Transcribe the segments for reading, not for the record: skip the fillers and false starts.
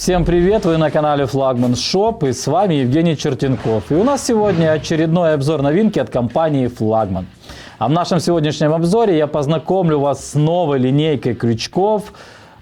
Всем привет! Вы на канале Флагман Шоп, и с вами Евгений Чертенков. И у нас сегодня очередной обзор новинки от компании Флагман. А в нашем сегодняшнем обзоре я познакомлю вас с новой линейкой крючков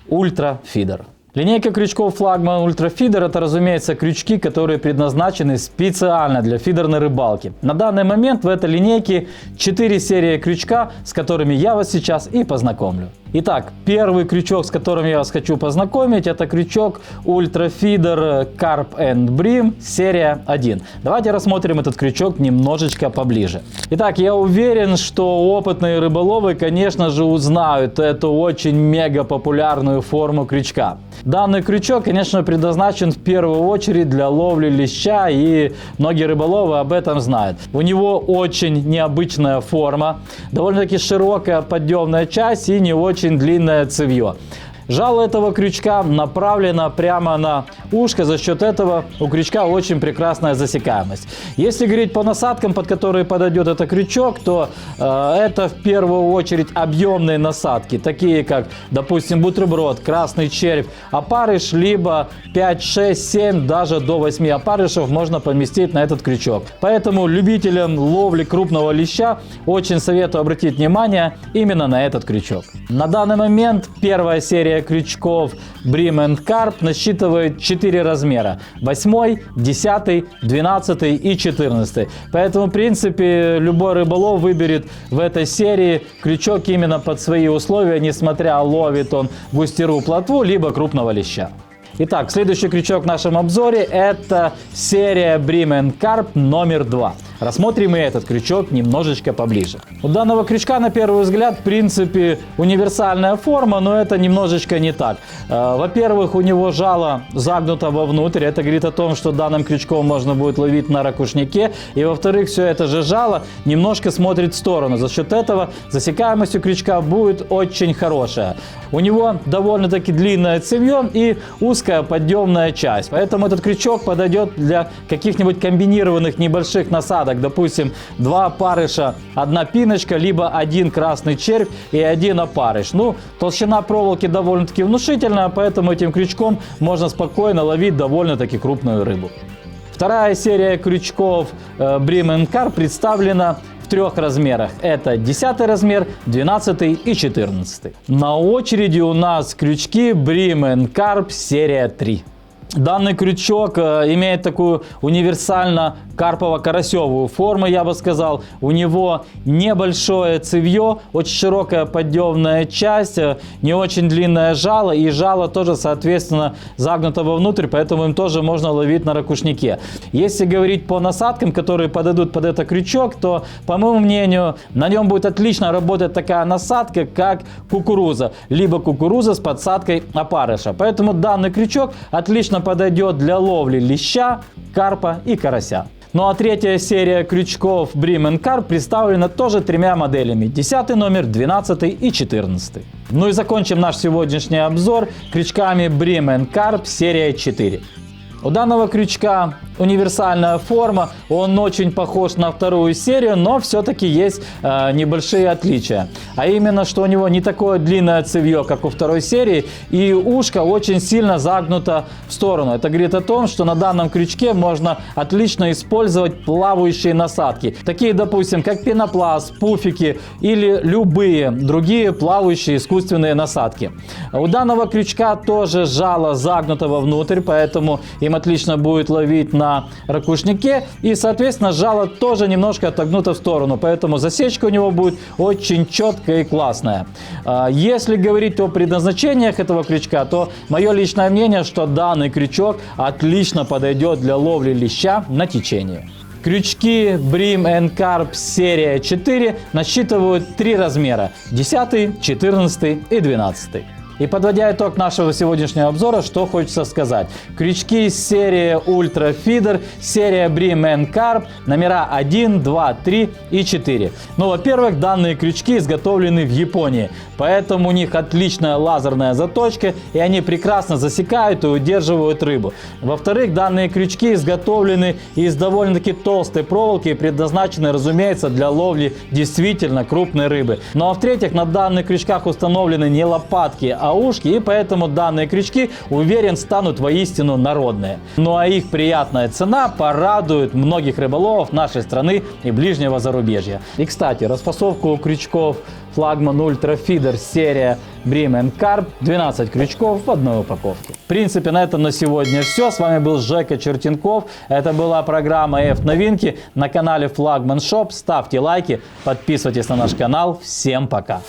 Ультра Фидер. Линейка крючков Флагман Ультра Фидер — это, разумеется, крючки, которые предназначены специально для фидерной рыбалки. На данный момент в этой линейке 4 серии крючка, с которыми я вас сейчас и познакомлю. Итак, первый крючок, с которым я вас хочу познакомить, это крючок Ультра Фидер Carp and Bream серия 1. Давайте рассмотрим этот крючок немножечко поближе. Итак, я уверен, что опытные рыболовы, конечно же, узнают эту очень мега популярную форму крючка. Данный крючок, конечно, предназначен в первую очередь для ловли леща, и многие рыболовы об этом знают. У него очень необычная форма, довольно-таки широкая подъемная часть и не очень длинное цевье. Жало этого крючка направлено прямо на ушко, за счет этого у крючка очень прекрасная засекаемость. Если говорить по насадкам, под которые подойдет этот крючок, то это в первую очередь объемные насадки, такие как, допустим, бутерброд, красный червь, опарыш, либо 5, 6, 7, даже до 8 опарышев можно поместить на этот крючок. Поэтому любителям ловли крупного леща очень советую обратить внимание именно на этот крючок. На данный момент первая серия крючков Bream & Carp насчитывает 4 размера: 8, 10, 12 и 14. Поэтому, в принципе, любой рыболов выберет в этой серии крючок именно под свои условия, несмотря ловит он густеру, плотву, либо крупного леща. Итак, следующий крючок в нашем обзоре — это серия Bream & Carp номер 2. Рассмотрим и этот крючок немножечко поближе. У данного крючка, на первый взгляд, в принципе, универсальная форма, но это немножечко не так. Во-первых, у него жало загнуто вовнутрь. Это говорит о том, что данным крючком можно будет ловить на ракушнике. И во-вторых, все это же жало немножко смотрит в сторону. За счет этого засекаемость у крючка будет очень хорошая. У него довольно-таки длинное цевье и узкая подъемная часть. Поэтому этот крючок подойдет для каких-нибудь комбинированных небольших насадок. Допустим, 2 опарыша, 1 пиночка, либо 1 красный червь и 1 опарыш. Ну, толщина проволоки довольно-таки внушительная, поэтому этим крючком можно спокойно ловить довольно-таки крупную рыбу. Вторая серия крючков Bream & Carp представлена в 3 размерах. Это 10 размер, 12 и 14. На очереди у нас крючки Bream & Carp серия 3. Данный крючок имеет такую универсально карпово-карасевую форму, я бы сказал. У него небольшое цевье, очень широкая подъемная часть, не очень длинное жало, и жало тоже, соответственно, загнуто вовнутрь, поэтому им тоже можно ловить на ракушнике. Если говорить по насадкам, которые подойдут под этот крючок, то, по моему мнению, на нем будет отлично работать такая насадка, как кукуруза, либо кукуруза с подсадкой опарыша. Поэтому данный крючок отлично подойдет для ловли леща, карпа и карася. Ну а третья серия крючков Bream & Carp представлена тоже 3 моделями: 10 номер, 12 и 14. Ну и закончим наш сегодняшний обзор крючками Bream & Carp серия 4. У данного крючка универсальная форма, он очень похож на вторую серию, но все-таки есть небольшие отличия. А именно, что у него не такое длинное цевье, как у второй серии, и ушко очень сильно загнуто в сторону. Это говорит о том, что на данном крючке можно отлично использовать плавающие насадки. Такие, допустим, как пенопласт, пуфики или любые другие плавающие искусственные насадки. У данного крючка тоже жало загнуто вовнутрь, поэтому им отлично будет ловить на ракушнике, и, соответственно, жало тоже немножко отогнуто в сторону, поэтому засечка у него будет очень четкая и классная. Если говорить о предназначениях этого крючка, то мое личное мнение, что данный крючок отлично подойдет для ловли леща на течение. Крючки Bream & Carp серия 4 насчитывают 3 размера: 10, 14 и 12. И подводя итог нашего сегодняшнего обзора, что хочется сказать. Крючки серии Ультра Фидер, серия Bream & Carp, номера 1, 2, 3 и 4. Ну, во-первых, данные крючки изготовлены в Японии, поэтому у них отличная лазерная заточка, и они прекрасно засекают и удерживают рыбу. Во-вторых, данные крючки изготовлены из довольно-таки толстой проволоки и предназначены, разумеется, для ловли действительно крупной рыбы. Ну а в-третьих, на данных крючках установлены не лопатки, а на ушки, и поэтому данные крючки, уверен, станут воистину народные. Ну а их приятная цена порадует многих рыболовов нашей страны и ближнего зарубежья. И, кстати, распасовку крючков Флагман Ультра Фидер серия Bream Carp, 12 крючков в одной упаковке. В принципе, на этом на сегодня все. С вами был Жека Чертенков. Это была программа F-новинки на канале Флагман Shop. Ставьте лайки, подписывайтесь на наш канал. Всем пока!